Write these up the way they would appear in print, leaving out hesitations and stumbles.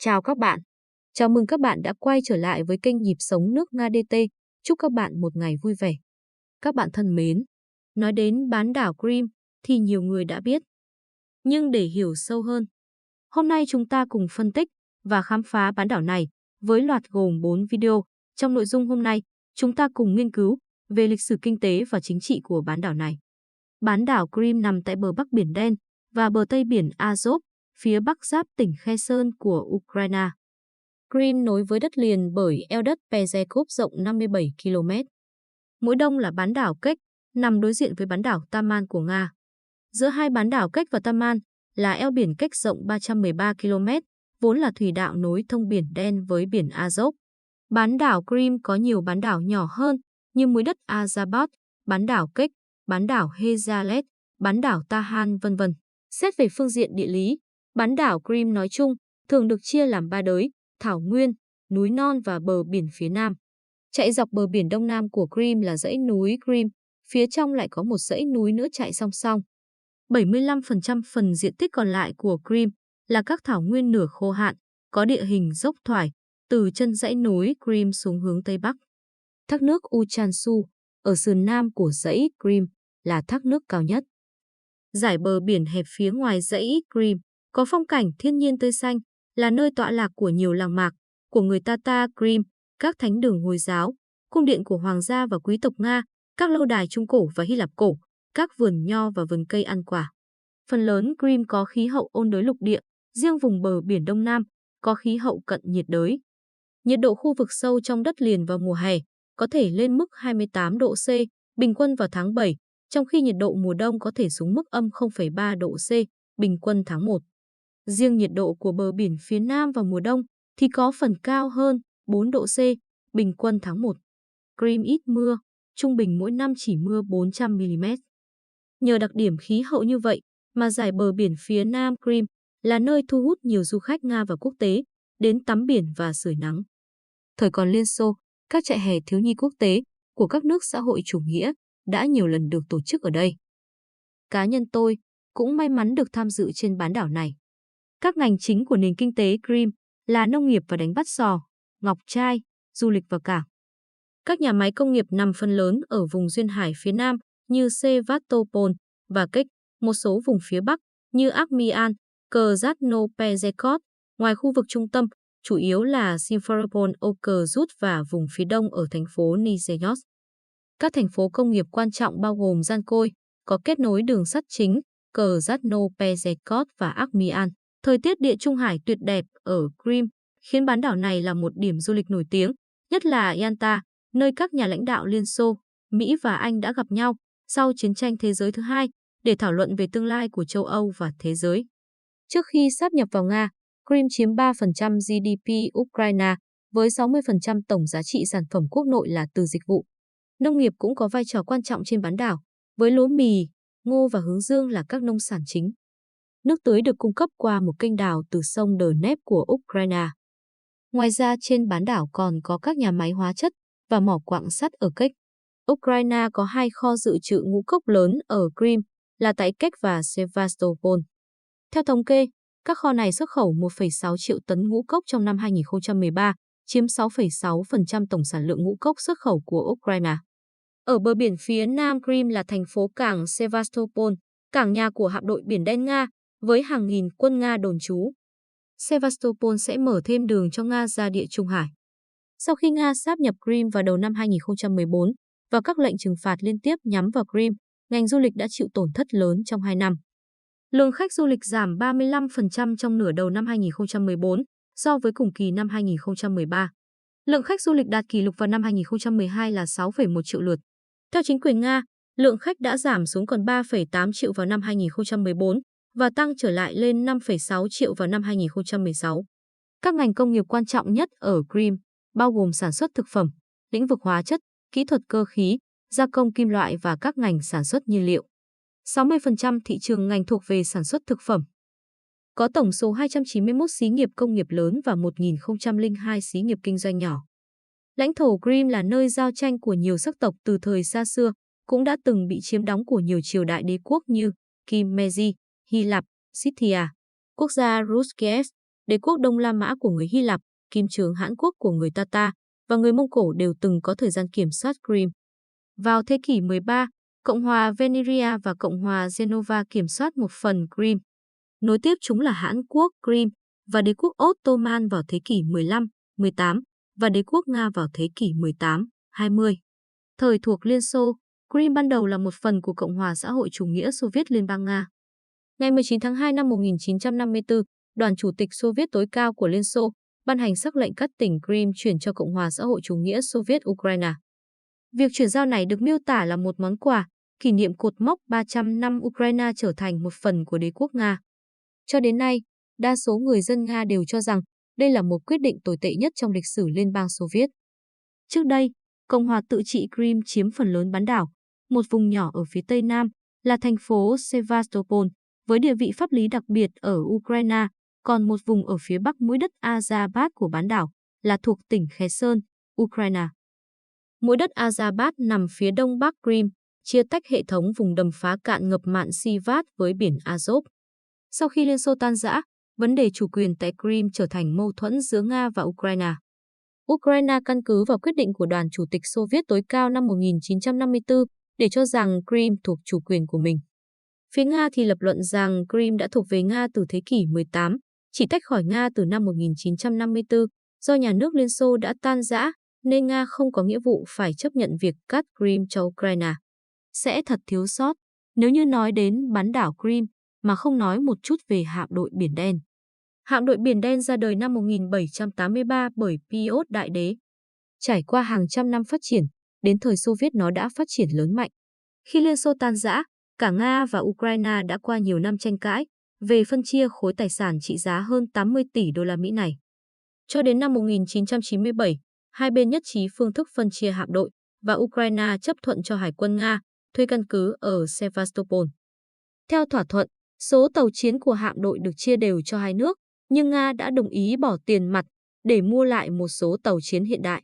Chào các bạn. Chào mừng các bạn đã quay trở lại với kênh Nhịp sống nước Nga DT. Chúc các bạn một ngày vui vẻ. Các bạn thân mến, nói đến bán đảo Crimea thì nhiều người đã biết. Nhưng để hiểu sâu hơn, hôm nay chúng ta cùng phân tích và khám phá bán đảo này với loạt gồm 4 video. Trong nội dung hôm nay, chúng ta cùng nghiên cứu về lịch sử kinh tế và chính trị của bán đảo này. Bán đảo Crimea nằm tại bờ Bắc Biển Đen và bờ Tây Biển Azov, phía bắc giáp tỉnh Kherson của Ukraine. Crimea nối với đất liền bởi eo đất Pezekop rộng 57 km. Mỗi đông là bán đảo Kech, nằm đối diện với bán đảo Taman của Nga. Giữa hai bán đảo Kech và Taman là eo biển Kech rộng 313 km, vốn là thủy đạo nối thông Biển Đen với Biển Azov. Bán đảo Crimea có nhiều bán đảo nhỏ hơn như muối đất Azabad, bán đảo Kech, bán đảo Hezalet, bán đảo Tahan v.v. Xét về phương diện địa lý, bán đảo Crimea nói chung thường được chia làm 3 đới: thảo nguyên, núi non và bờ biển phía nam. Chạy dọc bờ biển đông nam của Crimea là dãy núi Crimea, phía trong lại có một dãy núi nữa chạy song song. 75% phần diện tích còn lại của Crimea là các thảo nguyên nửa khô hạn, có địa hình dốc thoải, từ chân dãy núi Crimea xuống hướng Tây Bắc. Thác nước Uchansu, ở sườn nam của dãy Crimea, là thác nước cao nhất. Dải bờ biển hẹp phía ngoài dãy Crimea có phong cảnh thiên nhiên tươi xanh, là nơi tọa lạc của nhiều làng mạc của người Tatar Crimea, các thánh đường Hồi giáo, cung điện của hoàng gia và quý tộc Nga, các lâu đài Trung Cổ và Hy Lạp cổ, các vườn nho và vườn cây ăn quả. Phần lớn Crimea có khí hậu ôn đới lục địa, riêng vùng bờ biển Đông Nam có khí hậu cận nhiệt đới. Nhiệt độ khu vực sâu trong đất liền vào mùa hè có thể lên mức 28 độ C, bình quân vào tháng 7, trong khi nhiệt độ mùa đông có thể xuống mức âm 0,3 độ C, bình quân tháng 1. Riêng nhiệt độ của bờ biển phía Nam vào mùa đông thì có phần cao hơn 4 độ C, bình quân tháng 1. Crimea ít mưa, trung bình mỗi năm chỉ mưa 400 mm. Nhờ đặc điểm khí hậu như vậy mà dải bờ biển phía Nam Crimea là nơi thu hút nhiều du khách Nga và quốc tế đến tắm biển và sưởi nắng. Thời còn Liên Xô, các trại hè thiếu nhi quốc tế của các nước xã hội chủ nghĩa đã nhiều lần được tổ chức ở đây. Cá nhân tôi cũng may mắn được tham dự trên bán đảo này. Các ngành chính của nền kinh tế Crimea là nông nghiệp và đánh bắt sò, ngọc trai, du lịch và cảng. Các nhà máy công nghiệp nằm phần lớn ở vùng duyên hải phía Nam như Sevastopol và Kech, một số vùng phía Bắc như Akhmian, Krasnopezhekot. Ngoài khu vực trung tâm, chủ yếu là Simferopol, Okerzut và vùng phía đông ở thành phố Nizhneyorsk. Các thành phố công nghiệp quan trọng bao gồm Zankoi, có kết nối đường sắt chính, Krasnopezhekot và Akhmian. Thời tiết địa Trung Hải tuyệt đẹp ở Crimea khiến bán đảo này là một điểm du lịch nổi tiếng, nhất là Yalta, nơi các nhà lãnh đạo Liên Xô, Mỹ và Anh đã gặp nhau sau chiến tranh thế giới thứ hai để thảo luận về tương lai của châu Âu và thế giới. Trước khi sáp nhập vào Nga, Crimea chiếm 3% GDP Ukraine với 60% tổng giá trị sản phẩm quốc nội là từ dịch vụ. Nông nghiệp cũng có vai trò quan trọng trên bán đảo, với lúa mì, ngô và hướng dương là các nông sản chính. Nước tưới được cung cấp qua một kênh đào từ sông Dnep của Ukraine. Ngoài ra trên bán đảo còn có các nhà máy hóa chất và mỏ quặng sắt ở Kech. Ukraine có 2 kho dự trữ ngũ cốc lớn ở Crimea là tại Kech và Sevastopol. Theo thống kê, các kho này xuất khẩu 1,6 triệu tấn ngũ cốc trong năm 2013, chiếm 6,6% tổng sản lượng ngũ cốc xuất khẩu của Ukraine. Ở bờ biển phía Nam Crimea là thành phố cảng Sevastopol, cảng nhà của hạm đội Biển Đen Nga, với hàng nghìn quân Nga đồn trú. Sevastopol sẽ mở thêm đường cho Nga ra Địa Trung Hải. Sau khi Nga sáp nhập Crimea vào đầu năm 2014 và các lệnh trừng phạt liên tiếp nhắm vào Crimea, ngành du lịch đã chịu tổn thất lớn trong 2 năm. Lượng khách du lịch giảm 35% trong nửa đầu năm 2014 so với cùng kỳ năm 2013. Lượng khách du lịch đạt kỷ lục vào năm 2012 là 6,1 triệu lượt. Theo chính quyền Nga, lượng khách đã giảm xuống còn 3,8 triệu vào năm 2014 và tăng trở lại lên 5,6 triệu vào năm 2016. Các ngành công nghiệp quan trọng nhất ở Crimea bao gồm sản xuất thực phẩm, lĩnh vực hóa chất, kỹ thuật cơ khí, gia công kim loại và các ngành sản xuất nhiên liệu. 60% thị trường ngành thuộc về sản xuất thực phẩm. Có tổng số 291 xí nghiệp công nghiệp lớn và 1.002 xí nghiệp kinh doanh nhỏ. Lãnh thổ Crimea là nơi giao tranh của nhiều sắc tộc từ thời xa xưa, cũng đã từng bị chiếm đóng của nhiều triều đại đế quốc như Kimmeji, Hy Lạp, Scythia, quốc gia Rus, Đế quốc Đông La Mã của người Hy Lạp, Kim Chướng Hãn Quốc của người Tatar và người Mông Cổ đều từng có thời gian kiểm soát Crimea. Vào thế kỷ 13, Cộng hòa Veneria và Cộng hòa Genova kiểm soát một phần Crimea. Nối tiếp chúng là Hãn Quốc Crimea và Đế quốc Ottoman vào thế kỷ 15, 18 và Đế quốc Nga vào thế kỷ 18, 20. Thời thuộc Liên Xô, Crimea ban đầu là một phần của Cộng hòa xã hội chủ nghĩa Xô Viết Liên bang Nga. Ngày 19 tháng 2 năm 1954, Đoàn Chủ tịch Xô Viết tối cao của Liên Xô ban hành sắc lệnh cắt tỉnh Crimea chuyển cho Cộng hòa xã hội chủ nghĩa Xô Viết Ukraine. Việc chuyển giao này được miêu tả là một món quà kỷ niệm cột mốc 300 năm Ukraine trở thành một phần của đế quốc Nga. Cho đến nay, đa số người dân Nga đều cho rằng đây là một quyết định tồi tệ nhất trong lịch sử Liên bang Xô Viết. Trước đây, Cộng hòa tự trị Crimea chiếm phần lớn bán đảo, một vùng nhỏ ở phía tây nam là thành phố Sevastopol, với địa vị pháp lý đặc biệt ở Ukraine, còn một vùng ở phía bắc mũi đất Azovstal của bán đảo là thuộc tỉnh Kherson, Ukraine. Mũi đất Azovstal nằm phía đông bắc Crimea, chia tách hệ thống vùng đầm phá cạn ngập mặn Sivat với biển Azov. Sau khi Liên Xô tan rã, vấn đề chủ quyền tại Crimea trở thành mâu thuẫn giữa Nga và Ukraine. Ukraine căn cứ vào quyết định của Đoàn Chủ tịch Xô Viết tối cao năm 1954 để cho rằng Crimea thuộc chủ quyền của mình. Phía Nga thì lập luận rằng Crimea đã thuộc về Nga từ thế kỷ 18, chỉ tách khỏi Nga từ năm 1954, do nhà nước Liên Xô đã tan rã, nên Nga không có nghĩa vụ phải chấp nhận việc cắt Crimea cho Ukraine. Sẽ thật thiếu sót nếu như nói đến bán đảo Crimea mà không nói một chút về hạm đội Biển Đen. Hạm đội Biển Đen ra đời năm 1783 bởi Piotr Đại Đế. Trải qua hàng trăm năm phát triển, đến thời Xô Viết nó đã phát triển lớn mạnh. Khi Liên Xô tan rã, cả Nga và Ukraine đã qua nhiều năm tranh cãi về phân chia khối tài sản trị giá hơn 80 tỷ đô la Mỹ này. Cho đến năm 1997, hai bên nhất trí phương thức phân chia hạm đội và Ukraine chấp thuận cho Hải quân Nga thuê căn cứ ở Sevastopol. Theo thỏa thuận, số tàu chiến của hạm đội được chia đều cho hai nước, nhưng Nga đã đồng ý bỏ tiền mặt để mua lại một số tàu chiến hiện đại.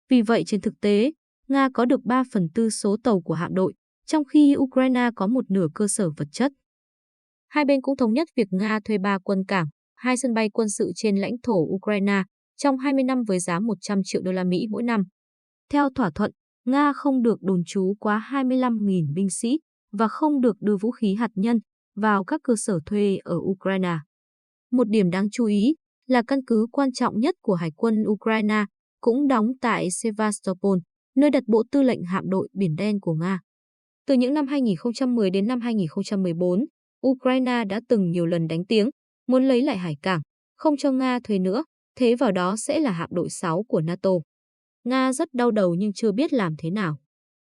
Vì vậy trên thực tế, Nga có được 3/4 số tàu của hạm đội, trong khi Ukraine có một nửa cơ sở vật chất. Hai bên cũng thống nhất việc Nga thuê 3 quân cảng, 2 sân bay quân sự trên lãnh thổ Ukraine trong 20 năm với giá 100 triệu đô la Mỹ mỗi năm. Theo thỏa thuận, Nga không được đồn trú quá 25.000 binh sĩ và không được đưa vũ khí hạt nhân vào các cơ sở thuê ở Ukraine. Một điểm đáng chú ý là căn cứ quan trọng nhất của Hải quân Ukraine cũng đóng tại Sevastopol, nơi đặt bộ tư lệnh hạm đội Biển Đen của Nga. Từ những năm 2010 đến năm 2014, Ukraine đã từng nhiều lần đánh tiếng, muốn lấy lại hải cảng, không cho Nga thuê nữa, thế vào đó sẽ là hạm đội 6 của NATO. Nga rất đau đầu nhưng chưa biết làm thế nào.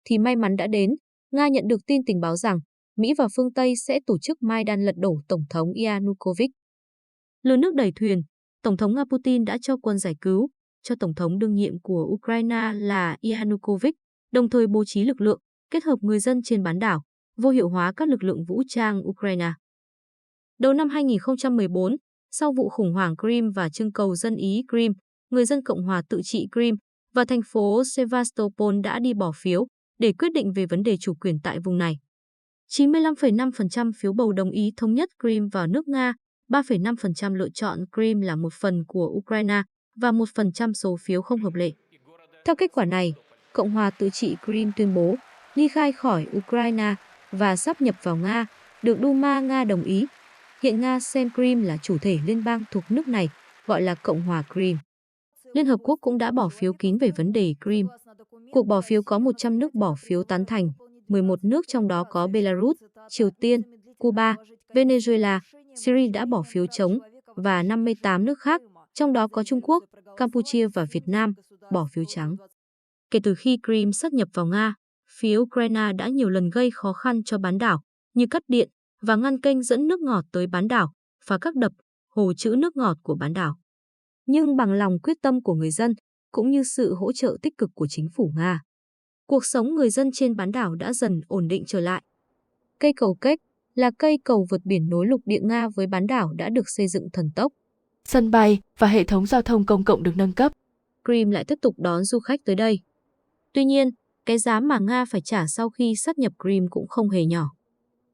Thì may mắn đã đến, Nga nhận được tin tình báo rằng Mỹ và phương Tây sẽ tổ chức Maidan lật đổ Tổng thống Yanukovych. Lừa nước đẩy thuyền, Tổng thống Nga Putin đã cho quân giải cứu cho Tổng thống đương nhiệm của Ukraine là Yanukovych, đồng thời bố trí lực lượng, kết hợp người dân trên bán đảo, vô hiệu hóa các lực lượng vũ trang Ukraine. Đầu năm 2014, sau vụ khủng hoảng Crimea và trưng cầu dân Ý Crimea, người dân Cộng hòa tự trị Crimea và thành phố Sevastopol đã đi bỏ phiếu để quyết định về vấn đề chủ quyền tại vùng này. 95,5% phiếu bầu đồng ý thống nhất Crimea vào nước Nga, 3,5% lựa chọn Crimea là một phần của Ukraine và 1% số phiếu không hợp lệ. Theo kết quả này, Cộng hòa tự trị Crimea tuyên bố ly khai khỏi Ukraine và sáp nhập vào Nga, được Duma Nga đồng ý. Hiện Nga xem Crimea là chủ thể liên bang thuộc nước này, gọi là Cộng hòa Crimea. Liên Hợp Quốc cũng đã bỏ phiếu kín về vấn đề Crimea. Cuộc bỏ phiếu có 100 nước bỏ phiếu tán thành, 11 nước trong đó có Belarus, Triều Tiên, Cuba, Venezuela, Syria đã bỏ phiếu chống và 58 nước khác, trong đó có Trung Quốc, Campuchia và Việt Nam, bỏ phiếu trắng. Kể từ khi Crimea sáp nhập vào Nga, phía Ukraine đã nhiều lần gây khó khăn cho bán đảo, như cắt điện và ngăn kênh dẫn nước ngọt tới bán đảo, phá các đập, hồ trữ nước ngọt của bán đảo. Nhưng bằng lòng quyết tâm của người dân, cũng như sự hỗ trợ tích cực của chính phủ Nga, cuộc sống người dân trên bán đảo đã dần ổn định trở lại. Cây cầu Kerch là cây cầu vượt biển nối lục địa Nga với bán đảo đã được xây dựng thần tốc. Sân bay và hệ thống giao thông công cộng được nâng cấp. Crimea lại tiếp tục đón du khách tới đây. Tuy nhiên, cái giá mà Nga phải trả sau khi sáp nhập Crimea cũng không hề nhỏ.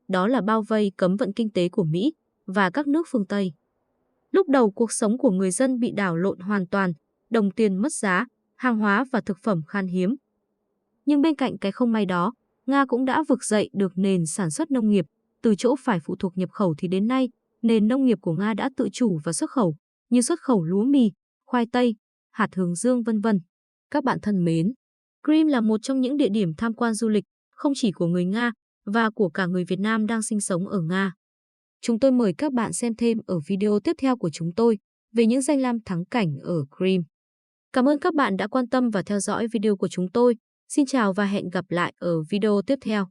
Đó là bao vây cấm vận kinh tế của Mỹ và các nước phương Tây. Lúc đầu cuộc sống của người dân bị đảo lộn hoàn toàn, đồng tiền mất giá, hàng hóa và thực phẩm khan hiếm. Nhưng bên cạnh cái không may đó, Nga cũng đã vực dậy được nền sản xuất nông nghiệp, từ chỗ phải phụ thuộc nhập khẩu thì đến nay, nền nông nghiệp của Nga đã tự chủ và xuất khẩu, như xuất khẩu lúa mì, khoai tây, hạt hướng dương vân vân. Các bạn thân mến, Crimea là một trong những địa điểm tham quan du lịch không chỉ của người Nga và của cả người Việt Nam đang sinh sống ở Nga. Chúng tôi mời các bạn xem thêm ở video tiếp theo của chúng tôi về những danh lam thắng cảnh ở Crimea. Cảm ơn các bạn đã quan tâm và theo dõi video của chúng tôi. Xin chào và hẹn gặp lại ở video tiếp theo.